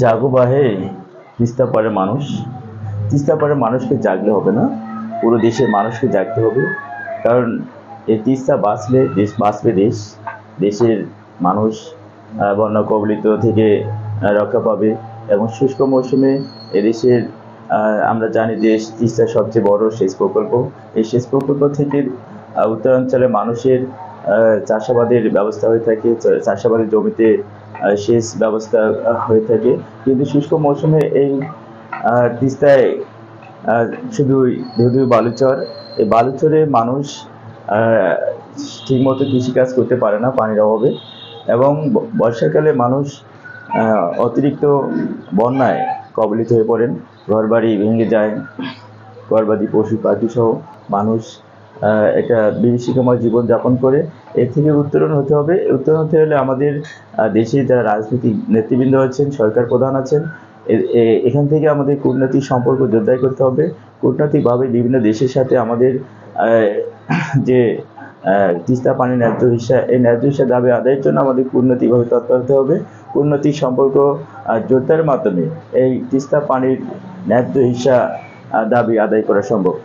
জাগো বাহে তিস্তা পাড়ের মানুষ। তিস্তা পাড়ের মানুষকে জাগলে হবে না, পুরো দেশের মানুষকে জাগতে হবে। কারণ এই তিস্তা বাঁচলে দেশ বাঁচবে, দেশের মানুষ বন্যা কবলিত থেকে রক্ষা পাবে। এবং শুষ্ক মৌসুমে এদেশের আমরা জানি যে তিস্তা সবচেয়ে বড় সেচ প্রকল্প। এই সেচ প্রকল্প থেকে উত্তরাঞ্চলের মানুষের চাষাবাদের ব্যবস্থা হয়ে থাকে, চাষাবাদের জমিতে সেচ ব্যবস্থা হয়ে থাকে। কিন্তু শুষ্ক মৌসুমে এই তিস্তায় আহ, শুধু শুধু বালুচর, এই বালুচরে মানুষ আহ, ঠিকমতো কৃষিকাজ করতে পারে না পানির অভাবে। এবং বর্ষাকালে মানুষ অতিরিক্ত বন্যায় কবলিত হয়ে পড়েন, ঘরবাড়ি ভেঙে যায়, গবাদি পশু পাখি সহ মানুষ একটা বিভীষিকাময় জীবনযাপন করে। এর থেকে উত্তরণ হতে হবে। উত্তরণ হতে হলে আমাদের দেশে যারা রাজনৈতিক নেতৃবৃন্দ আছেন, সরকার প্রধান আছেন, এখান থেকে আমাদের কূটনৈতিক সম্পর্ক জোরদার করতে হবে। কূটনৈতিকভাবে বিভিন্ন দেশের সাথে আমাদের যে তিস্তা পানির ন্যায্য হিস্সা, এই ন্যায্য হিস্সা দাবি আদায়ের জন্য আমাদের কূটনৈতিকভাবে তৎপর হতে হবে। কূটনৈতিক সম্পর্ক জোরদারের মাধ্যমে এই তিস্তা পানির ন্যায্য হিস্সা দাবি আদায় করা সম্ভব।